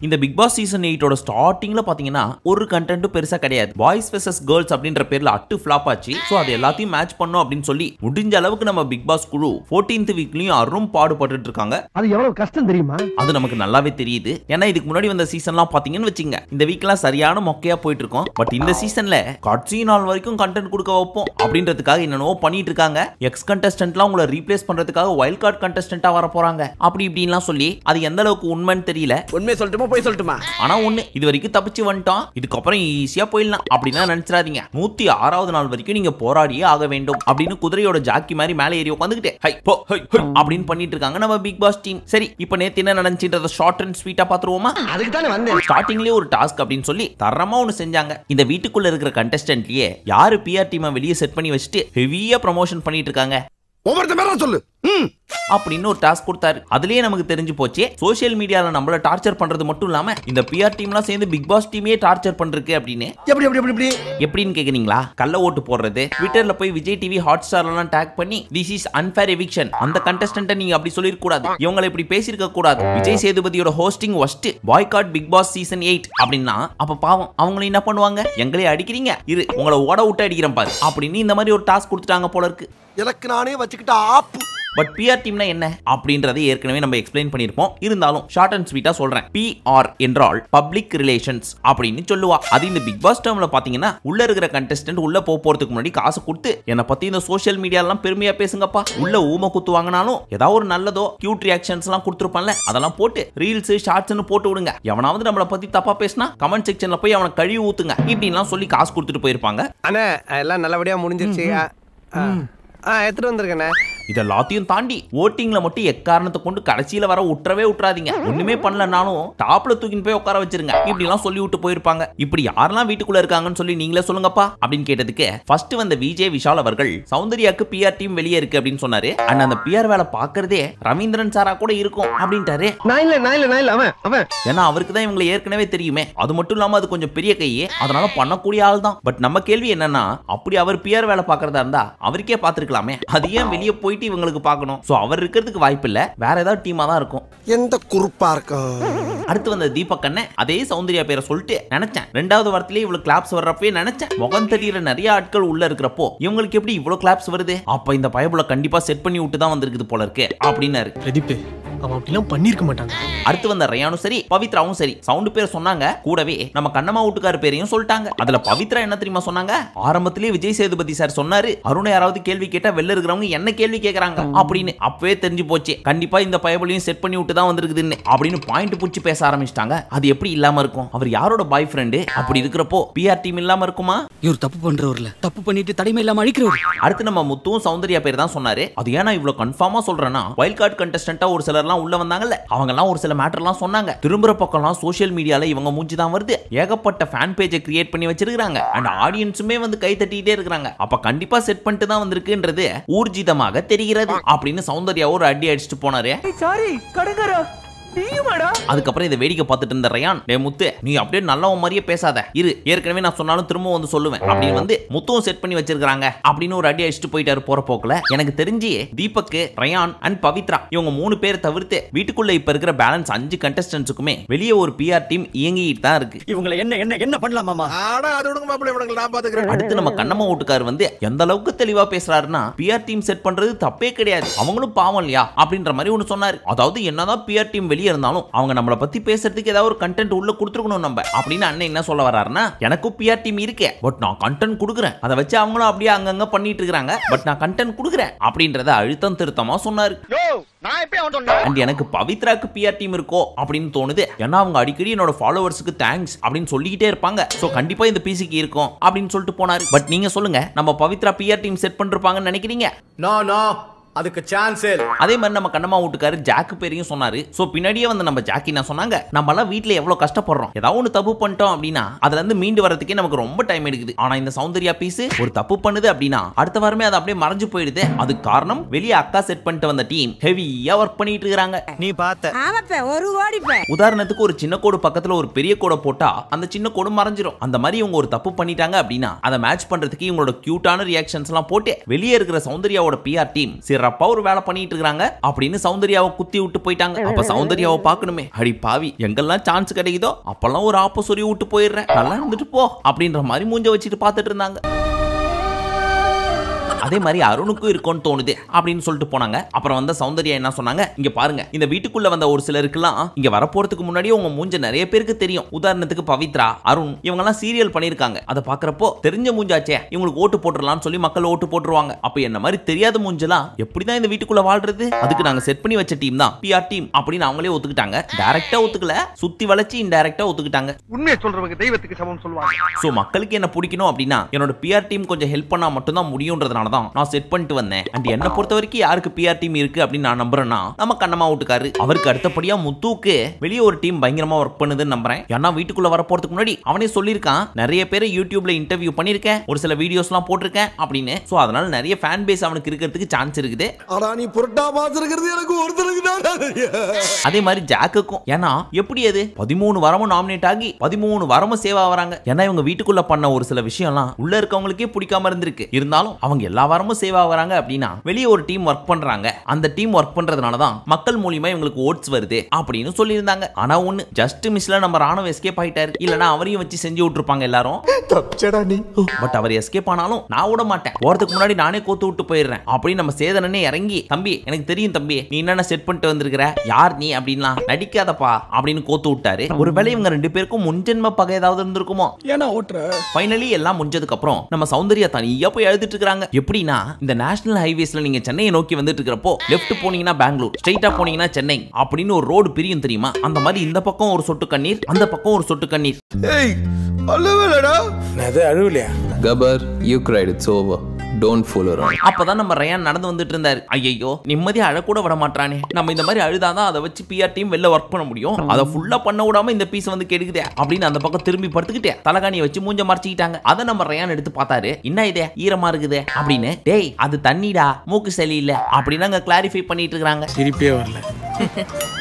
இந்த big Boss season 8 ஸ்டார்டிங்ல பாத்தீங்கன்னா ஒரு கண்டென்ட் பெருசா கிடையாது. பாய்ஸ் வெர்சஸ் கேர்ள்ஸ் அப்படின்ற பேர்ல அட்டு ஃபிளாப் ஆச்சு. சோ அது எல்லாத்தையும் மேட்ச் பண்ணோம் அப்படின்னு சொல்லி முடிஞ்ச அளவுக்கு நம்ம பிக் பாஸ் குழு 14th வீக்லயும் அரும் பாடுபட்டு இருக்காங்க. அது எவ்வளவு கஷ்டம் தெரியுமா? அது நமக்கு நல்லாவே தெரியுது. ஏன்னா இதுக்கு முன்னாடி வந்த சீசன்லாம் பாத்தீங்கன்னு வச்சுங்க, இந்த வீக்லாம் சரியான மொக்கையா போயிட்டு இருக்கோம். பட் இந்த சீசன்ல கடைசி நாள் வரைக்கும் கண்டென்ட் கொடுக்க வைப்போம் அப்படின்றதுக்காக என்னென்னவோ பண்ணிட்டு இருக்காங்க. எக்ஸ் கண்டஸ்டன்ட்லாம் உங்களை ரீப்ளேஸ் பண்றதுக்காக வைல்ட் கார்டு கண்டஸ்டன்ட்டா வர போறாங்க அப்படி இப்படின்லாம் சொல்லி அது எந்த அளவுக்கு உண்மைன்னு தெரியல. உண்மை சொல்லட்டுமா போய் சொல்லட்டுமா? ஆனா ஒண்ணு, இது வரைக்கும் தப்பிச்சு வந்துட்டோம், இதுக்கப்புறம் ஈஸியா போயிடலாம் அப்படின்னா நினைச்சிடாதீங்க. 106வது நாள் வரைக்கும் நீங்க போராடியே ஆக வேண்டும் அப்படின்னு குதிரையோட ஜாக்கி மாதிரி மேலே ஏறி உட்காந்துக்கிட்டு ஹை போ ஹை ஹை அப்படின்னு பண்ணிட்டு இருக்காங்க நம்ம பிக் பாஸ் டீம். சரி, இப்போ நேத்து என்ன நடந்துச்சுன்றத ஷார்ட் அண்ட் ஸ்வீட்டா பாத்துருவோமா? அதுக்கு தானே வந்தேன். ஸ்டார்டிங்லயே ஒரு டாஸ்க் அப்படின்னு சொல்லி தரமா ஒன்னு செஞ்சாங்க. இந்த வீட்டுக்குள்ள இருக்கிற கண்டஸ்டன்ட்லயே யாரு பிஆர் டீமை வெளியே செட் பண்ணி வச்சுட்டு ஹெவியா ப்ரமோஷன் பண்ணிட்டு இருக்காங்க ஒவ்வொருத்தரும் சொல்லு அப்படின்னு ஒரு டாஸ்க் கொடுத்தாரு. அதுலயே நமக்கு தெரிஞ்சு போச்சு, சோசியல் மீடியால நம்மள டார்ச்சர் பண்றது மட்டும் இல்லாம இந்த பிஆர் டீம்லாம் சேர்ந்து பிக் பாஸ் டீமையே டார்ச்சர் பண்றதுக்கு அப்படின்னு. எப்படின்னு கேக்குறீங்களா? கள்ள ஓட்டு போடுறது, ட்விட்டர்ல போய் விஜய் டிவி ஹாட் ஸ்டார்லாம் டாக் பண்ணி திஸ் இஸ் அன்ஃபேர் எவிக்ஷன், அந்த கண்டஸ்டன்ட்டை நீங்க அப்படி சொல்லிருக்க கூடாது, இவங்களை இப்படி பேசியிருக்க கூடாது, விஜய் சேதுபதியோட hosting worst, boycott Bigg Boss season 8 அப்படின்னா அப்ப பாவம் அவங்கள என்ன பண்ணுவாங்க, எங்களே அடிக்கிறீங்க இரு உங்களை ஓட விட்டு அடிக்கிறேன் பாரு அப்படின்னு இந்த மாதிரி ஒரு டாஸ்க் கொடுத்துட்டாங்க போல இருக்கு. எனக்கு நானே வச்சுக்கிட்ட ஆப்பு. பட் பிஆர் டீம்னா என்ன அப்படின்றதை ஏற்கனவே நம்ம எக்ஸ்பிளைன் பண்ணிருப்போம். இருந்தாலும் ஷார்ட் அண்ட் ஸ்வீட்டா சொல்றேன். பிஆர் என்றால் பப்ளிக் ரிலேஷன்ஸ் அப்படின்னு சொல்லுவா. அது இந்த பிக் பாஸ் டர்ம்ல பாத்தீங்கன்னா உள்ள இருக்கிற கண்டஸ்டன்ட் உள்ள போறதுக்கு முன்னாடி காசு கொடுத்து என்ன பத்தி இந்த சோஷியல் மீடியாலாம் பெருமையா பேசுங்கப்பா, உள்ள ஊம குத்து வாங்கினாலும் ஏதாவது ஒரு நல்லதோ கியூட் ரியாக்ஷன்ஸ் எல்லாம் கொடுத்துருப்பான்ல, அதெல்லாம் போட்டு ரீல்ஸ் ஷார்ட்ஸ்னு போட்டு விடுங்க. எவனாவது நம்மளை பத்தி தப்பா பேசினா கமெண்ட் செக்ஷன்ல போய் அவனை கழுவி ஊத்துங்க இப்படின்லாம் சொல்லி காசு கொடுத்துட்டு போயிருப்பாங்க. அண்ணா எல்லாம் நல்லபடியா முடிஞ்சிருச்சு. எடுத்துட்டு வந்திருக்கேண்ணே. இதெல்லாத்தையும் தாண்டி ஓட்டிங்ல மட்டும் எக்காரணத்தை கொண்டு கடைசியில வர விட்டுறாதீங்க. ஒண்ணுமே பண்ணலனாலும் டாப்ல தூக்கின்னு போய் உட்கார வச்சிருங்க இப்படி எல்லாம் சொல்லி விட்டு போயிருப்பாங்க. இப்படி யாரெல்லாம் வீட்டுக்குள்ள இருக்காங்கன்னு சொல்லி நீங்களே சொல்லுங்கப்பா அப்படின்னு கேட்டதுக்கு ஃபர்ஸ்ட் வந்த விஜய் விஷால் அவர்கள் சௌந்தர்யாக்கு பிஆர் டீம் வெளியே இருக்கு அப்படின்னு சொன்னாரு. அண்ட் அந்த பிஆர் வேலை பாக்குறதே ரவீந்திரன் சாரா கூட இருக்கும் அப்படின்ட்டாரு. ஏன்னா அவருக்கு தான் இவங்களை ஏற்கனவே தெரியுமே, அது மட்டும் இல்லாம அது கொஞ்சம் பெரிய கையே, அதனால பண்ணக்கூடிய ஆள் தான். பட் நம்ம கேள்வி என்னன்னா, அப்படி அவர் பிஆர் வேலை பாக்குறதா இருந்தா அவருக்கே பாத்துருக்கலாமே, அது ஏன் வெளியே போயிட்டு இவங்களுக்கு பார்க்கணும்? சோ அவர் இருக்கிறதுக்கு வாய்ப்பு இல்ல, வேற ஏதாவது டீமா தான் இருக்கும். எந்த குறுப்பா இருக்கும். அடுத்து வந்த தீபக் அண்ணன் அதே சௌந்தர்யா பேரை சொல்லிட்டு நினைச்சேன், ரெண்டாவது வாரத்திலேயே இவ்வளவு கிளாப்ஸ் வர்றப்பே நினைச்சேன், முகம் தெரியற நிறைய ஆட்கள் உள்ள இருக்கிறப்போ இவங்களுக்கு எப்படி இவ்வளவு கிளாப்ஸ் வருது, அப்ப இந்த பயபுல கண்டிப்பா செட் பண்ணி விட்டு தான் வந்திருக்குது போல இருக்கு அப்படின்னாரு. பிரதீப் அவன் அப்படிலாம் பண்ணிருக்க மாட்டாங்க. அடுத்து வந்த ரயானும் சரி பவித்ராவும் சரி சவுண்ட் பேர் சொன்னாங்க, கூடவே நம்ம கண்ணம்மா வீட்டுக்கார பேரையும் சொல்லிட்டாங்க. அதுல பவித்ரா என்ன தெரியுமா சொன்னாங்க, ஆரம்பத்திலேயே விஜய் சேதுபதி சார் சொன்னாரு அருணை யாராவது கேள்வி கேட்டா வெளில இருக்கிறவங்க என்ன கேள்வி கேக்குறாங்க அப்படின்னு. அப்பவே தெரிஞ்சு போச்சு கண்டிப்பா இந்த பயபுலையும் செட் பண்ணி விட்டு தான் வந்திருக்குதுன்னு அப்படின்னு பாயிண்ட் புடிச்சு பேச ஆரம்பிச்சிட்டாங்க. அது எப்படி இல்லாம இருக்கும், அவர் யாரோட பாய் ஃப்ரெண்டு, அப்படி இருக்கிறப்போ பிஆர் டீம் இல்லாம இருக்குமா? இவர் தப்பு பண்றவர்ல தப்பு பண்ணிட்டு தடைமை இல்லாம அழிக்கிறவர். அடுத்து நம்ம முத்துவும் சௌந்தர்யா பேர் தான் சொன்னாரு. அது ஏன்னா இவ்வளவு கன்ஃபார்மா சொல்றேன்னா, வைல்ட் கார்டு கண்டஸ்டன்ட்டா ஒரு சிலர் உள்ள வந்தாங்கல்ல, அவங்க எல்லாம் ஒரு சில மேட்டர்லாம் சொன்னாங்க. திரும்புற பக்கம்லாம் சோஷியல் மீடியால இவங்க மூஞ்சி தான் வருது, ஏகப்பட்ட ஃபேன் பேஜை கிரியேட் பண்ணி வச்சிருக்காங்க, அண்ட் ஆடியன்ஸுமே வந்து கை தட்டிட்டே இருக்காங்க. அப்ப கண்டிப்பா செட் பண்ணிட்டு தான் வந்திருக்குன்றது ஊர்ஜிதமாக தெரிகிறது அப்படின்னு சௌந்தர்யா ஒரு அடி அடிச்சுட்டு போனாரு. அதுக்கப்புறம் இதை வேடிக்கை பார்த்துட்டு இருந்த ரயான், டே முத்து நீ அப்படியே நல்லவன் மாதிரியே பேசாத இரு, ஏற்கனவே நான் சொன்னாலும் திரும்ப வந்து சொல்லுவேன் அப்படின்னு வந்து முத்துவும் செட் பண்ணி வச்சிருக்காங்க அப்படின்னு ஒரு அடி அடிச்சுட்டு போயிட்டாரு. போற போக்குல எனக்கு தெரிஞ்சு தீபக், ரயான் அண்ட் பவித்ரா இவங்க 3 பேர் தவிர்த்து வீட்டுக்குள்ள இப்ப இருக்கிற பேலன்ஸ் 5 கண்டஸ்டன்ட்ஸுக்குமே வெளியே ஒரு பிஆர் டீம் இயங்கிட்டு தான் இருக்கு. இவங்களை என்ன பண்ணலாமா? அடுத்து நம்ம கண்ணம்மா வீட்டுக்கார் வந்து எந்த அளவுக்கு தெளிவா பேசுறாருன்னா, பிஆர் டீம் செட் பண்றது தப்பே கிடையாது, அவங்களும் பாவம் இல்லையா அப்படின்ற மாதிரி ஒன்னு சொன்னாரு. அதாவது என்னதான் பிஆர் டீம் இருந்தாலும் அவங்க நம்மள பத்தி பேசுறதுக்கு ஏதாவது ஒரு கண்டென்ட் உள்ள கொடுத்துருக்கணும் நம்ம அப்படின்னு அண்ணன் என்ன சொல்ல வராருன்னா, எனக்கும் பிஆர் டீம் இருக்கு, பட் நான் கண்டென்ட் கொடுக்குறேன், அதை வச்சு அவங்களும் அப்படியே அங்கங்க பண்ணிட்டு இருக்காங்க, பட் நான் கண்டென்ட் கொடுக்குறேன் அப்படின்றத அழுத்தம் திருத்தமா சொன்னாரு. எனக்கு பவித்ராக்கு பிஆர் டீம் இருக்கோ அப்படின்னு தோணுது, ஏன்னா அவங்க அடிக்கடி என்னோட ஃபாலோவர்ஸ்க்கு தேங்க்ஸ் அப்படின்னு சொல்லிக்கிட்டே இருப்பாங்க, சோ கண்டிப்பா இந்த பிசிக்கு இருக்கும் அப்படின்னு சொல்லிட்டு போனாரு. பட் நீங்க சொல்லுங்க, நம்ம பவித்ரா பிஆர் டீம் செட் பண்ணிருப்பாங்கன்னு நினைக்கிறீங்க? அதுக்கு சான்ஸ் இல்ல. அதே மாதிரி நம்ம கண்ணம்மா வீட்டுக்காரு ஜாக்கு பேரையும் சொன்னாரு. சோ பின்னாடியே வந்து நம்ம ஜாக்கி என்ன சொன்னாங்க, நம்ம எல்லாம் வீட்ல எவ்வளவு கஷ்டப்படுறோம், ஏதாவது ஒன்று தப்பு பண்ணிட்டோம் அப்படின்னா அதுல இருந்து மீண்டு வரதுக்கே நமக்கு ரொம்ப டைம் எடுக்குது. ஆனா இந்த சௌந்தர்யா பீஸ் ஒரு தப்பு பண்ணுது அப்படின்னா அடுத்த வாரமே அது அப்படியே மறைஞ்சு போயிடுது. அதுக்கு காரணம் வெளியே அக்கா செட் பண்ணிட்டு வந்த டீம் ஹெவியா ஒர்க் பண்ணிட்டு இருக்காங்க. நீ பார்த்த உதாரணத்துக்கு ஒரு சின்ன கோடு பக்கத்துல ஒரு பெரிய கோடை போட்டா அந்த சின்ன கோடு மறைஞ்சிரும். அந்த மாதிரி இவங்க ஒரு தப்பு பண்ணிட்டாங்க அப்படின்னா அதை மேட்ச் பண்றதுக்கு இவங்களோட கியூட்டான ரியாக்ஷன்ஸ் எல்லாம் போட்டு வெளியே இருக்கிற சௌந்தர்யாவோட பிஆர் டீம் சிறப்பா ஒரு வேலை பண்ணிட்டு இருக்காங்க அப்படின்னு சௌந்தர்யாவை குத்தி விட்டு போயிட்டாங்க. அப்ப சௌந்தர்யாவை பார்க்கணுமே, அடி பாவி, எங்கெல்லாம் சான்ஸ் கிடைக்குதோ அப்பெல்லாம் ஒரு ஆப்ப சொல்லி விட்டு போயிடுறேன், நல்லா இருந்துட்டு போ அப்படின்ற மாதிரி மூஞ்ச வச்சுட்டு பார்த்துட்டு இருந்தாங்க. அதே மாதிரி அருணுக்கும் இருக்கும்னு தோணுது அப்படின்னு சொல்லிட்டு போனாங்க. அப்புறம் வந்த சௌந்தர்யா என்ன சொன்னாங்க, இங்க பாருங்க, இந்த வீட்டுக்குள்ள வந்த ஒரு சிலருக்குலாம் இங்க வரப்போறதுக்கு முன்னாடியே உங்க மூஞ்ச நிறைய பேருக்கு தெரியும். உதாரணத்துக்கு பவித்ரா, அருண், இவங்க எல்லாம் சீரியல் பண்ணிருக்காங்க. அதை பாக்குறப்போ தெரிஞ்ச மூஞ்சாச்சே, இவங்களுக்கு ஓட்டு போட்டுடலாம்னு சொல்லி மக்கள் ஓட்டு போட்டுருவாங்க. அப்ப என்ன மாதிரி தெரியாத மூஞ்சலாம் எப்படிதான் இந்த வீட்டுக்குள்ள வாழ்றது? அதுக்கு நாங்க செட் பண்ணி வச்ச டீம் தான் PR டீம் அப்படின்னு அவங்களே ஒத்துக்கிட்டாங்க. டைரக்டா ஒத்துக்கல, சுத்தி வளைச்சு இன்டைரக்டா ஒத்துக்கிட்டாங்க. உண்மையை சொல்றவங்க தெய்வத்துக்கு சமம் சொல்லுவாங்க. சோ மக்களுக்கு என்ன பிடிக்கணும் அப்படின்னா என்னோட PR டீம் கொஞ்சம் ஹெல்ப் பண்ணா மட்டும் தான் முடியும்ன்றதுனால நான் செட் பண்ணிட்டு வந்தேன். அண்ட் என்ன பொறுத்த வரைக்கும் யாருக்கு PR டீம் இருக்கு அப்படின்னு நான் நம்புறேன்னா நம்ம கண்ணம்மா வீட்டுக்காரு. அவருக்கு அடுத்தபடியா முத்துக்கு வெளியே ஒரு டீம் பயங்கரமா ஒர்க் பண்ணுதுன்னு நம்புறேன். ஏன்னா வீட்டுக்குள்ள வர போறதுக்கு முன்னாடி அவனே சொல்லியிருக்கான், நிறைய பேரை யூடியூப்ல இன்டர்வியூ பண்ணிருக்கேன், ஒரு சில வீடியோஸ் எல்லாம் போட்டிருக்கேன் அப்படின்னு. சோ அதனால நிறைய ஃபேன் பேஸ் அவனுக்கு இருக்கிறதுக்கு சான்ஸ் இருக்குது. ஆனா நீ புரட்டா பாத்துக்கிறது எனக்கு ஒருத்தருக்கு தான். அதே மாதிரி ஜாக்குக்கும், ஏன்னா எப்படி அது 13 வாரமும் நாமினேட் ஆகி 13 வாரமும் சேவ் ஆவறாங்க. ஏன்னா இவங்க வீட்டுக்குள்ள பண்ண ஒரு சில விஷயம்லாம் உள்ள இருக்கவங்களுக்கே பிடிக்காம இருந்திருக்கு. இருந்தாலும் அவங்க எல்லா வாரமும் சேவ் ஆவறாங்க அப்படின்னா வெளியே ஒரு டீம் ஒர்க் பண்றாங்க. அந்த டீம் ஒர்க் பண்றதுனால தான் மக்கள் மூலியமா இவங்களுக்கு ஓட்ஸ் வருது அப்படின்னு சொல்லியிருந்தாங்க. ஆனா ஒண்ணு, ஜஸ்ட் மிஸ்ல நம்ம ராணுவ எஸ்கேப் ஆயிட்டாரு. இல்லனா அவரையும் வச்சு செஞ்சு விட்டுருப்பாங்க எல்லாரும். தப்பிச்சடா நீ. பட் அவர் எஸ்கேப் ஆனாலும் நான் விட மாட்டேன், போறதுக்கு முன்னாடி நானே கோத்து விட்டு போயிடுறேன் அப்படின்னு நம்ம சேதனனே இறங்கி, தம்பி எனக்கு தெரியும் தம்பி, நீ என்னென்ன செட் பண்ணிட்டு வந்திருக்கிற, யார் நீ அப்படின்லாம் நடிக்காதப்பா அப்படின்னு கோத்து விட்டாரு. ஒருவேளை இவங்க ரெண்டு பேருக்கும் முன்ஜென்ம பகை ஏதாவது இருந்திருக்குமோ? ஏன்னா ஓட்டுற ஃபைனலி எல்லாம் முடிஞ்சதுக்கு அப்புறம் நம்ம சௌந்தர்யா தனியா போய் எழுதிட்டு இருக்காங்க. எப்படின்னா இந்த நேஷனல் ஹைவேஸ்ல நீங்க சென்னையை நோக்கி வந்துட்டு இருக்கிறப்போ லெஃப்ட் போனீங்கன்னா பெங்களூர், ஸ்ட்ரைட்டா போனீங்கன்னா சென்னை அப்படின்னு ஒரு ரோடு பிரியும் தெரியுமா? அந்த மாதிரி இந்த பக்கம் ஒரு சொட்டு கண்ணீர், அந்த பக்கம் ஒரு சொட்டு கண்ணீர். ஏய் அழுவலடா. அது அழுவலையா? Gabbar, you cried, it's over. Don't fool around. அப்பதான் நம்ம ரயான் நடந்து வந்துட்டு இருந்தாரு. ஐயோ நிம்மதியா அழக்கூட விட மாட்டானே, நம்ம இந்த மாதிரி அழுதாதான் அதை வச்சு PR டீம் வெளில ஒர்க் பண்ண முடியும், அதை ஃபுல்லா பண்ண விடாம இந்த பீஸ் வந்து கெடுக்குதே அப்படின்னு அந்த பக்கம் திரும்பி படுத்துக்கிட்டே தலகாணியை வச்சு மூஞ்ச மறைச்சிக்கிட்டாங்க. அதை நம்ம ரயான் எடுத்து பார்த்தாரு. என்ன இதே ஈரமா இருக்குது அப்படின்னு. டேய் அது தண்ணிடா, மூக்கு சளி இல்ல அப்படின்னு அங்க கிளாரிஃபை பண்ணிட்டு இருக்காங்க. சிரிப்பே வரல.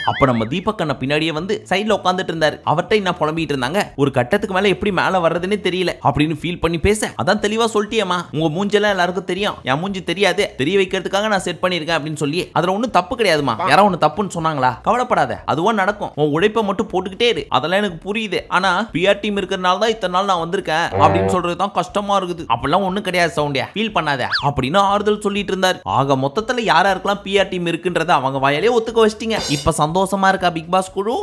அப்ப நம்ம தீபக் அண்ணா பின்னாடியே வந்து சைடுல உட்காந்துட்டு இருந்தாரு. அவர்கிட்ட என்ன புலம்பிட்டு இருந்தாங்க, ஒரு கட்டத்துக்கு மேல எப்படி மேல வர்றதுன்னே தெரியல அப்படின்னு ஃபீல் பண்ணி பேச, அதான் தெளிவா சொல்லிட்டியேமா, உங்க மூஞ்செல்லாம் எல்லாருக்கும் தெரியும், என் மூஞ்சி தெரியாது, தெரிய வைக்கிறதுக்காக நான் செட் பண்ணிருக்கேன் அப்படின்னு சொல்லி. அதுல ஒன்னும் தப்பு கிடையாதுமா, யாரோ ஒன்னு தப்புன்னு சொன்னாங்களா, கவலைப்படாத, அதுவா நடக்கும், உன் உழைப்பை மட்டும் போட்டுக்கிட்டே இரு, அதெல்லாம் எனக்கு புரியுது. ஆனா PR டீம் இருக்கிறனால தான் இத்தனை நாள் நான் வந்திருக்கேன் அப்படின்னு சொல்றதுதான் கஷ்டமா இருக்குது. அப்பெல்லாம் ஒண்ணும் கிடையாது சவுண்டியா, ஃபீல் பண்ணாத அப்படின்னு ஆறுதல் சொல்லிட்டு இருந்தாரு. ஆக மொத்தத்துல யாராருக்கெல்லாம் PR டீம் இருக்குன்றத அவங்க வாயாலே ஒத்துக்க வச்சிட்டீங்க. இப்ப சந்தோஷமா இருக்கா பிக் பாஸ் குழு?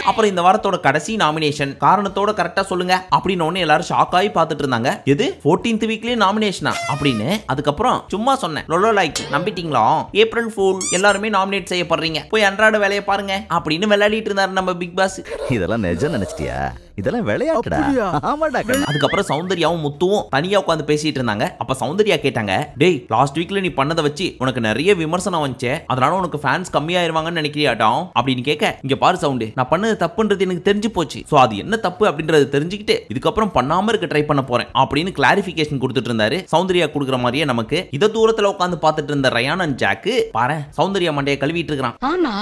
அப்புறம் இந்த வாரத்தோட கடைசி நாமினேஷன் காரணத்தோட கரெக்டா சொல்லுங்க அப்படின்னு ஒன்னு எல்லாரும் ஷாக் ஆகி பார்த்துட்டு இருந்தாங்க. எது 14th வீக்லயே நாமினேஷனா அப்படின்னு. அதுக்கப்புறம் சும்மா சொன்னேன், லொலோ லைக் நம்பிட்டீங்களா, ஏப்ரல் ஃபூல் எல்லாருமே நாமினேட் செய்யப்படுறீங்க, போய் அன்றாட வேலையை பாருங்க அப்படின்னு விளையாடிட்டு இருந்தாரு நம்ம பிக் பாஸ். இதெல்லாம் நிஜம் நினைச்சிட்டியா? இதெல்லாம் விளையாட்டுடா. ஆமாடா. அதுக்கப்புறம் சௌந்தர்யாவும் முத்துவும் தனியா உட்காந்து பேசிட்டு இருந்தாங்க. அப்ப சௌந்தர்யா கேட்டாங்க, டேய் லாஸ்ட் வீக்ல நீ பண்ணதை வச்சு உனக்கு நிறைய விமர்சனம் வந்துச்சு, அதனால உனக்கு ஃபேன்ஸ் கம்மியாயிருவாங்கன்னு நினைக்கிறியாட்டம் அப்படின்னு கேட்க, இங்க பாரு சவுண்டு, நான் பண்ணது தப்புன்றது எனக்கு தெரிஞ்சு போச்சு, சோ அது என்ன தப்பு அப்படின்றது தெரிஞ்சுக்கிட்டு இதுக்கப்புறம் பண்ணாம இருக்க ட்ரை பண்ண போறேன் அப்படின்னு கிளாரிபிகேஷன் கொடுத்துட்டு இருந்தாரு. சௌந்தர்யா கொடுக்குற மாதிரியே நமக்கு இத தூரத்துல உட்காந்து பார்த்துட்டு இருந்த ரயான் அண்ட் ஜாக்கு பாரு சௌந்தர்யா மண்டைய கழுவிட்டு இருக்கான். ஆமா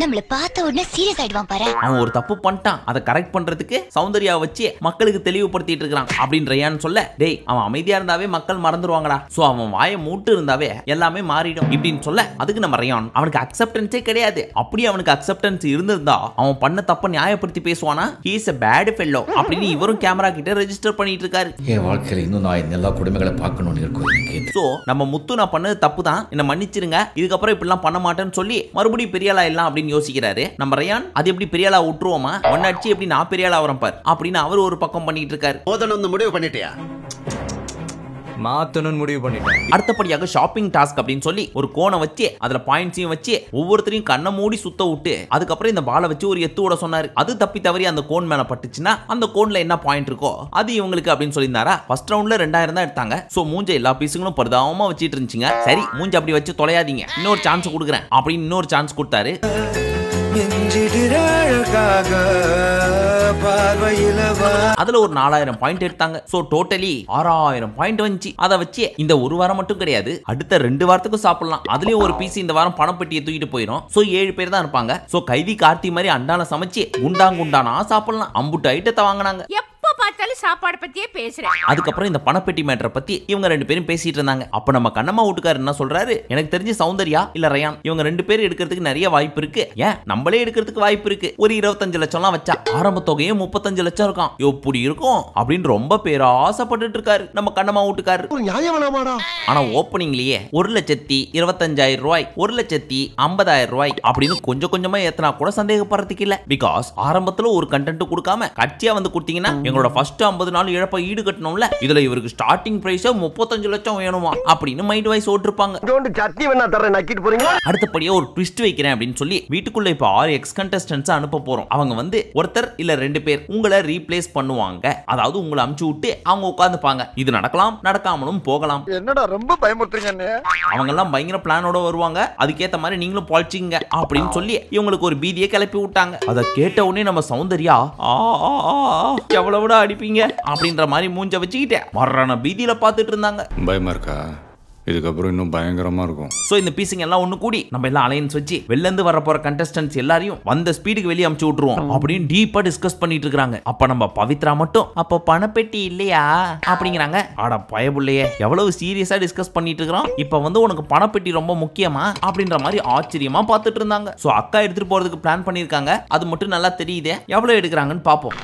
நம்மள பார்த்த உடனே சீரியஸ் ஆயிடுவான் பாரு. அவன் ஒரு தப்பு பண்ணிட்டான், அதை கரெக்ட் பண்றதுக்கு சௌந்தர்யா வச்சு மக்களுக்கு தெளிவுபடுத்திட்டு இருக்கான் அப்படின்னு ரயான் சொல்ல, டேய் அவன் அமைதியா இருந்தாவே மக்கள் மறந்துடுவாங்கடா, சோ அவன் வாயை மூட்டு இருந்தாவே எல்லாமே மாறிடும் இப்படின்னு சொல்ல, அதுக்கு நம்ம ரயான் அவனுக்கு அக்செப்டன்ஸே கிடையாது, அப்படி அவனுக்கு அக்செப்டன்ஸ் இருந்திருந்தா அவன் பண்ண தப்ப நியாயப்படுத்தி பேசுவானா, he is a bad fellow அப்படின்னு இவரும் கேமரா கிட்ட ரெஜிஸ்டர் பண்ணிட்டு இருக்காரு. என் வாழ்க்கையில இன்னும் நான் எல்லா குடும்பங்களை பார்க்கணும்னு இருக்கும். சோ நம்ம முத்து நான் பண்ணது தப்பு தான், என்ன மன்னிச்சிருங்க, இதுக்கப்புறம் இப்படிலாம் பண்ண மாட்டேன்னு சொல்லி மறுபடியும் பெரியாளா எல்லாம் அப்படின்னு யோசிக்கிறாரு. நம்ம ரயான் அது எப்படி பெரியாளா விட்டுருவோமா, ஒன்னாச்சு எப்படி நான் பெரியாளா வரேன் பார் அப்படின்னு அவர் ஒரு பக்கம் பண்ணிட்டு இருக்காரு. மோதணும் முடிவு பண்ணிட்டியா? மாத்தணும்னு முடிவு பண்ணிட்டேன். அடுத்தபடியாக ஷாப்பிங் டாஸ்க் அப்படின்னு சொல்லி ஒரு கோனை வச்சு அதுல பாயிண்ட்ஸையும் வச்சு ஒவ்வொருத்தரையும் கண்ணை மூடி சுத்த விட்டு அதுக்கப்புறம் இந்த பாலை வச்சு ஒரு எத்து விட சொன்னாரு. அது தப்பி தவறி அந்த கோன் மேல பட்டுச்சுன்னா அந்த கோன்ல என்ன பாயிண்ட் இருக்கோ அது இவங்களுக்கு அப்படின்னு சொல்லியிருந்தாரா. ஃபர்ஸ்ட் ரவுண்ட்ல 2000 தான் எடுத்தாங்க. சோ மூஞ்ச எல்லா பீஸுங்களும் பரிதாபமா வச்சிட்டு இருந்துச்சுங்க. சரி மூஞ்ச அப்படி வச்சு தொலையாதீங்க, இன்னொரு சான்ஸ் கொடுக்குறேன் அப்படின்னு இன்னொரு சான்ஸ் கொடுத்தாரு. அதுல ஒரு 4000 பாயிண்ட் எடுத்தாங்க. சோ டோட்டலி 6000 பாயிண்ட் வந்துச்சு. அதை வச்சு இந்த ஒரு வாரம் மட்டும் கிடையாது, அடுத்த 2 வாரத்துக்கும் சாப்பிடலாம். அதுலயும் ஒரு பீஸ் இந்த வாரம் பணப்பட்டியை தூக்கிட்டு போயிடும். சோ 7 பேர் தான் இருப்பாங்க. சோ கைதி கார்த்தி மாதிரி அண்டால சமைச்சு குண்டாங்குண்டானா சாப்பிடலாம். அம்புட்டு ஐட்டத்தை வாங்கினாங்க. எப்ப பார்த்தாலும் பார்த்தாலும் சாப்பாடு பத்தியே பேசுறேன். அதுக்கப்புறம் இந்த பணப்பெட்டி மேட்டரை பத்தி இவங்க ரெண்டு பேரும் பேசிட்டு இருந்தாங்க. அப்ப நம்ம கண்ணம்மா வீட்டுக்காரர் என்ன சொல்றாரு, எனக்கு தெரிஞ்சு சௌந்தர்யா இல்ல ரயான் இவங்க ரெண்டு பேரும் எடுக்கிறதுக்கு நிறைய வாய்ப்பு இருக்கு, ஏன் நம்மளே எடுக்கிறதுக்கு வாய்ப்பு இருக்கு. ஒரு 25 லட்சம்லாம் வச்சா ஆரம்ப தொகையே 35 லட்சம் இருக்கான், எப்படி இருக்கும் அப்படின்னு ரொம்ப பேராசைப்பட்டு இருக்காரு நம்ம கண்ணம்மா வீட்டுக்காரர். ஆனா ஓப்பனிங்லயே 1,25,000 ரூபாய் 1,50,000 ரூபாய் அப்படின்னு கொஞ்சம் கொஞ்சமா ஏத்தனா கூட சந்தேகப்படுறதுக்கு இல்ல. பிகாஸ் ஆரம்பத்துல ஒரு கண்டென்ட் கொடுக்காம கட்சியா வந்து கொடுத்தீங்கன்னா எங்களோட ஃபர்ஸ்ட் 50 நாள் இழப்பை ஈடு கட்டணும்ல, இதுல இவருக்கு ஸ்டார்டிங் பிரைஸ் 35 லட்சம் வேணுமா அப்படின்னு மைண்ட் வைஸ் ஓட்டிருப்பாங்க. அடுத்தபடியா ஒரு ட்விஸ்ட் வைக்கிறேன் அப்படின்னு சொல்லி வீட்டுக்குள்ள இப்ப 6 எக்ஸ் கண்டஸ்டன்ட்ஸ் அனுப்ப போறோம். அவங்க வந்து ஒருத்தர் இல்ல 2 பேர் உங்களை ரீப்ளேஸ் பண்ணுவாங்க, அதாவது உங்களை அமுச்சு விட்டு அவங்க உட்கார்ந்துப்பாங்க. இது நடக்கலாம் நடக்காமலும் போகலாம். என்னடா ரொம்ப பயமுறுத்துறீங்க. அவங்க எல்லாம் பயங்கர பிளானோட வருவாங்க, அதுக்கேத்த மாதிரி நீங்களும் பாலிச்சிங்க அப்படின்னு சொல்லி இவங்களுக்கு ஒரு பீதியை கிளப்பி விட்டாங்க. அதை கேட்ட உடனே நம்ம சௌந்தர்யா எவ்வளவு அடிப்பீங்க அப்படின்ற மாதிரி மூஞ்ச வச்சுக்கிட்டே மரண பீதியில பாத்துட்டு இருந்தாங்க. பயமா இருக்கா? இதுக்கப்புறம் இன்னும் பயங்கரமா இருக்கும். சோ இந்த பீசிங் எல்லாம் ஒண்ணு கூடி நம்ம எல்லாம் அலையன்ஸ் வச்சு வெளில இருந்து வர போற கண்டஸ்டன்ட்ஸ் எல்லாரையும் வந்த ஸ்பீடுக்கு வெளியே அமுச்சு விட்டுருவோம் அப்படின்னு டீப்பா டிஸ்கஸ் பண்ணிட்டு இருக்காங்க. அப்ப நம்ம பவித்ரா மட்டும் அப்ப பணப்பெட்டி இல்லையா அப்படிங்கிறாங்க. ஆட பயபுள்ளையே எவ்வளவு சீரியஸா டிஸ்கஸ் பண்ணிட்டு இருக்கிறோம், இப்ப வந்து உனக்கு பணப்பெட்டி ரொம்ப முக்கியமா அப்படின்ற மாதிரி ஆச்சரியமா பாத்துட்டு இருந்தாங்க. சோ அக்கா எடுத்துட்டு போறதுக்கு பிளான் பண்ணிருக்காங்க, அது மட்டும் நல்லா தெரியுதே. எவ்வளவு எடுக்கிறாங்கன்னு பாப்போம்.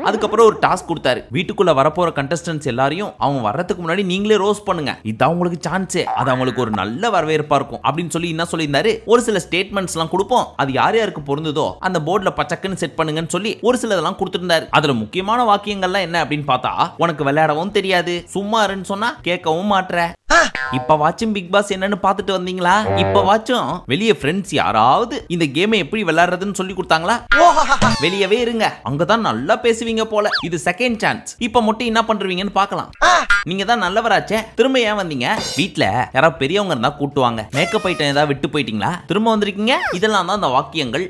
அதுக்கப்புறம் ஒரு டாஸ்க் கொடுத்தாரு, வீட்டுக்குள்ள வரப்போற கண்டஸ்டன்ட்ஸ் எல்லாரையும் அவங்க வர்றதுக்கு முன்னாடி நீங்களே ரோஸ் பண்ணுங்க, இதான் உங்களுக்கு சான்ஸ், அது அவங்களுக்கு ஒரு நல்ல வரவேற்பா இருக்கும் அப்படின்னு சொல்லி என்ன சொல்லியிருந்தாரு. ஒரு சில ஸ்டேட்மெண்ட்ஸ் எல்லாம் கொடுப்போம், அது யார் யாருக்கு பொருந்ததோ அந்த போர்டுல பச்சக்குன்னு செட் பண்ணுங்கன்னு சொல்லி ஒரு சிலதெல்லாம் கொடுத்துருந்தாரு. அதுல முக்கியமான வாக்கியங்கள்லாம் என்ன அப்படின்னு பார்த்தா, உனக்கு விளையாடவும் தெரியாது, சும்மா இருன்னு சொன்னா கேட்கவும் மாட்ற, இப்ப வாச்சும் பிக் பாஸ் என்னன்னு பாத்துட்டு வந்தீங்களா, இப்ப வாச்சும் வெளியே ஃப்ரெண்ட்ஸ் யாராவது இந்த கேமை எப்படி விளையாடுறதுன்னு சொல்லி கொடுத்தாங்களா, வெளியவே இருங்க, அங்கதான் நல்லா பேசுவீங்க போல, இது செகண்ட் சான்ஸ், இப்ப மட்டும் என்ன பண்றீங்கன்னு பாக்கலாம், நீங்க தான் நல்லவராச்சே, திரும்ப ஏன் வந்தீங்க, வீட்ல யாராவது பெரியவங்க இருந்தா கூட்டுவாங்க, மேக்கப் ஐட்டம் ஏதாவது விட்டு போயிட்டீங்களா, திரும்ப வந்திருக்கீங்க, இதெல்லாம் தான் அந்த வாக்கியங்கள்.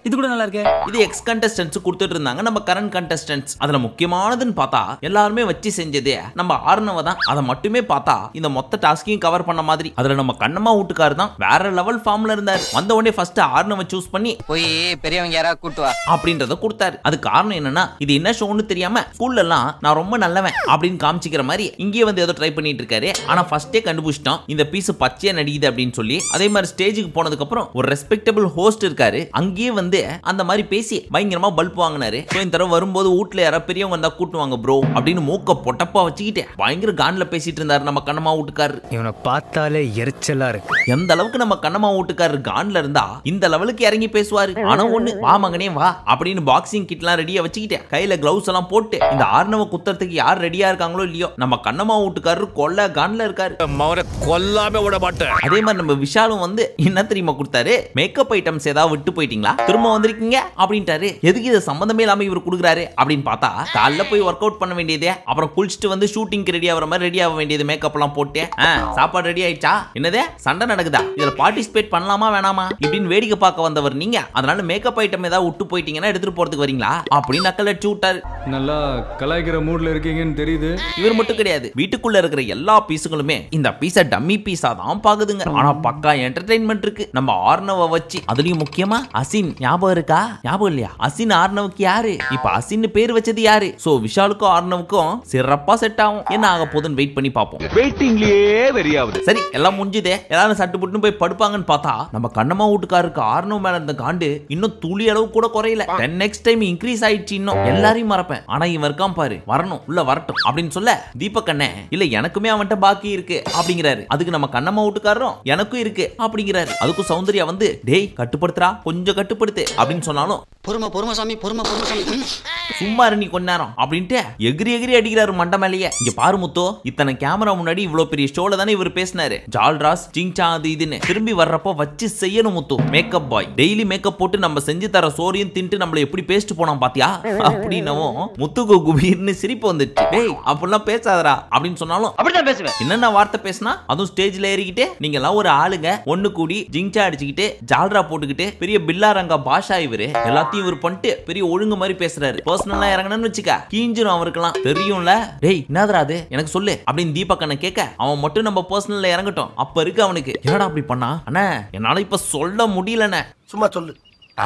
இது கூட நல்லா இருக்கு. இது எக்ஸ் கண்டஸ்டன்ட்ஸ் கொடுத்துட்டு இருந்தாங்க நம்ம கரண்ட் கண்டஸ்டன்ட்ஸ். அதுல முக்கியமானதுன்னு பார்த்தா எல்லாருமே வச்சு செஞ்சதே நம்ம ஆர்னவ தான். அதை மட்டுமே பார்த்தா இந்த மொத்த டாஸ்கையும் கவர் பண்ண மாதிரி. அதுல நம்ம கண்ணம்மா வீட்டுக்காரர் தான் வேற லெவல் ஃபார்ம்ல இருந்தாரு. வந்த உடனே ஃபர்ஸ்ட் ஆர்னவ சூஸ் பண்ணி போய் பெரியவங்க யாராவது கூட்டு வா அப்படின்றத கொடுத்தாரு. அது காரணம் என்னன்னா, இது என்ன ஷோன்னு தெரியாம ஸ்கூல்ல எல்லாம் நான் ரொம்ப நல்லவன் அப்படின்னு காமிச்சிக்கிற மாதிரி இங்கே வந்து ஏதோ ட்ரை பண்ணிட்டு இருக்காரு. ஆனா ஃபர்ஸ்டே கண்டுபிடிச்சிட்டோம் இந்த பீஸ் பச்சையா நடிக்குது அப்படின்னு சொல்லி. அதே மாதிரி ஸ்டேஜுக்கு போனதுக்கு அப்புறம் ஒரு ரெஸ்பெக்டபிள் ஹோஸ்ட் இருக்காரு, அங்கேயே வந்து அந்த மாதிரி பேசி பயங்கரமா பல்ப் வாங்கினாரு. இந்த தடவை வரும்போது வீட்டுல யாராவது பெரியவங்க வந்தா கூட்டுவாங்க ப்ரோ அப்படின்னு மூக்க பொட்டப்பா வச்சுக்கிட்டு பயங்கர கான்ல பேசிட்டு இருந்தாரு நம்ம கண்ணம்மா வீட்டுக்காரர். இவனை பார்த்தாலே எரிச்சலா இருக்கு. எந்த அளவுக்கு நம்ம கண்ணம்மா வீட்டுக்காரர் கான்ல இருந்தா இந்த லெவலுக்கு இறங்கி பேசுவாரு. ஆனா ஒண்ணு, வா மகனே வா அப்படின்னு பாக்ஸிங் கிட் எல்லாம் ரெடியா வச்சுக்கிட்டு கையில கிளவுஸ் எல்லாம் போட்டு இந்த ஆர்னவ குத்துறதுக்கு யார் ரெடியா இருக்காங்களோ இல்லையோ நம்ம கண்ணம்மா வீட்டுக்காரர் கொல்ல கான்ல இருக்காரு. கொல்லாம விட மாட்டேன். அதே மாதிரி நம்ம விஷாலும் வந்து என்ன தெரியுமா கொடுத்தாரு, மேக்கப் ஐட்டம்ஸ் ஏதாவது விட்டு போயிட்டீங்களா, திரும்ப வந்திருக்கீங்க அப்படின்ட்டாரு. எதுக்கு இது சம்பந்தமே இல்லாம இவர் கொடுக்குறாரு அப்படின்னு பார்த்தா, காலைல போய் ஒர்க் அவுட் பண்ண வேண்டியதே, அப்புறம் குளிச்சுட்டு வந்து ஷூட்டிங்க்கு ரெடி ஆகிற மாதிரி ரெடி ஆக வேண்டியது, மேக்கப் எல்லாம் போட்டு சாப்பாடு ரெடி ஆயிடுச்சா, என்னதே சண்டை நடக்குதா, இதுல பார்ட்டிசிபேட் பண்ணலாமா வேணாமா இப்படின்னு வேடிக்கை பார்க்க வந்தவர் நீங்க, அதனால மேக்கப் ஐட்டம் ஏதாவது விட்டு போயிட்டீங்கன்னா எடுத்துட்டு போறதுக்கு வரீங்களா அப்படின்னு நக்கல் அடிச்சு விட்டாரு. நல்லா கலாய்க்கிற மூட்ல இருக்கீங்கன்னு தெரியுது. இவர் மட்டும் கிடையாது, வீட்டுக்குள்ள இருக்கிற எல்லா பீஸுகளுமே இந்த பீஸ டம்மி பீஸா தான் பாக்குதுங்க. ஆனா பக்கா என்டர்டெயின்மெண்ட் இருக்கு நம்ம ஆர்னவ வச்சு. அதுலயும் முக்கியமா அசின் ஞாபகம் இருக்கா, ஞாபகம் இல்லையா, அசின் ஆர்னவுக்கு யாரு, இப்ப அசின் பேர் வச்சது யாரு. சோ விஷாலுக்கும் ஆர்னவுக்கும் சிறப்பா செட் ஆகும். என்ன ஆக போகுதுன்னு வெயிட் பண்ணி பாப்போம். வெயிட்டிங்லயே வெறியாவுது. சரி எல்லாம் முடிஞ்சதே, எல்லாரும் சட்டு புட்டுன்னு போய் படுப்பாங்கன்னு பார்த்தா நம்ம கண்ணம்மா வீட்டுக்காருக்கு ஆர்னவ் மேல இருந்த காண்டு இன்னும் துளி அளவு கூட குறையல. 10x டைம் இன்க்ரீஸ் ஆயிடுச்சு. இன்னும் எல்லாரையும் மறப்பேன், ஆனா இவன் இருக்கான் பாரு, வரணும் உள்ள வரட்டும் அப்படின்னு சொல்ல தீபக் அண்ணே இல்ல எனக்குமே அவன்கிட்ட பாக்கி இருக்கு அப்படிங்கிறாரு. அதுக்கு நம்ம கண்ணம்மா வீட்டுக்காரரும் எனக்கும் இருக்கு அப்படிங்கிறாரு. அதுக்கும் சௌந்தர்யா வந்து டேய் கட்டுப்படுத்துறா, கொஞ்சம் கட்டுப்படுத்து அப்படின்னு சொன்னாலும் பொறுமை சாமி சும்மா நீ கொஞ்ச நேரம் அப்படின்ட்டு எகிரி எகிரி அடிக்கிறாரு மண்ட மேலேயே. இங்க பாரு முத்தோ, இத்தனை கேமரா முன்னாடி இவ்வளவு பெரிய ஷோல தானே இவர் பேசினாரு, ஜால்ராஸ் ஜிங்சா அது இதுன்னு. திரும்பி வர்றப்போ வச்சு செய்யணும் முத்து. மேக்கப் பாய் டெய்லி மேக்கப் போட்டு நம்ம செஞ்சு தர சோரியும் தின்ட்டு நம்மள எப்படி பேஸ்ட் போனோம் பாத்தியா அப்படின்னவும் முத்துக்கு குபீர்னு சிரிப்பு வந்துச்சு. டேய் அப்படிலாம் பேசாதடா அப்படின்னு சொன்னாலும் அப்படிதான் பேசுவேன். என்னென்ன வார்த்தை பேசினா, அதுவும் ஸ்டேஜ்ல ஏறிக்கிட்டு நீங்க எல்லாம் ஒரு ஆளுங்க ஒண்ணு கூடி ஜிங்சா அடிச்சுக்கிட்டு ஜால்ரா போட்டுக்கிட்டு பெரிய பில்லாரங்கா பாஷா இவரு எல்லாத்தையும் இவர் பண்ணிட்டு பெரிய ஒழுங்கு மாதிரி பேசுறாரு. பர்சனலா இறங்கணும்னு வச்சுக்க கீஞ்சிரும் அவருக்கெல்லாம் தெரியும்ல. டேய் என்னதுடா அது எனக்கு சொல்லு அப்படின்னு தீபக் அண்ணன் கேட்க, அவன் மட்டும் நம்ம பர்சனல்ல இறங்கட்டும். அப்ப இருக்கு அவனுக்கு, என்னடா அப்படி பண்ணா அண்ணா என்னால இப்ப சொல்ல முடியலண்ணே. சும்மா சொல்லு.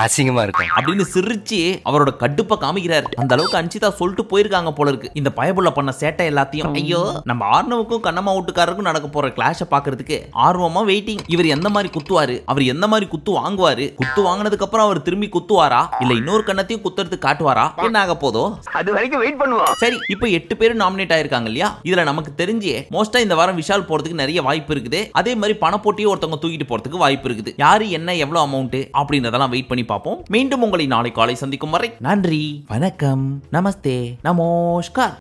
அசிங்கமா இருக்கும் அப்படின்னு சிரிச்சு அவரோட கடுப்பை காமிக்கிறாரு. அந்த அளவுக்கு அன்சிதா சொல்லிட்டு போயிருக்காங்க போல இருக்கு. இந்த பயபுள்ள பண்ண சேட்டை எல்லாத்தையும். ஐயோ, நம்ம ஆர்னவுக்கும் கண்ணம்மா வீட்டுக்காரருக்கும் நடக்க போற கிளாஷ பாக்குறதுக்கு ஆர்வமா வெயிட்டிங். இவர் எந்த மாதிரி குத்துவாரு, அவர் எந்த மாதிரி குத்து வாங்குவாரு, குத்து வாங்கினதுக்கு அப்புறம் அவர் திரும்பி குத்துவாரா இல்ல இன்னொரு கண்ணத்தையும் குத்துறதுக்கு காட்டுவாரா, என்ன ஆக போதோ அது வரைக்கும் வெயிட் பண்ணுவோம். சரி, இப்போ 8 பேர் நாமினேட் ஆயிருக்காங்க இல்லையா? இதுல நமக்கு தெரிஞ்சு மோஸ்டா இந்த வாரம் விஷால் போறதுக்கு நிறைய வாய்ப்பு இருக்குது. அதே மாதிரி பண போட்டியை ஒருத்தவங்க தூக்கிட்டு போறதுக்கு வாய்ப்பு இருக்குது. யாரு என்ன எவ்வளவு அமௌண்ட் அப்படின்றதெல்லாம் வெயிட் பண்ணி பார்ப்போம். மீண்டும் உங்களை நாளை காலை சந்திக்கும் வரை நன்றி, வணக்கம், நமஸ்தே, நமஸ்கார்.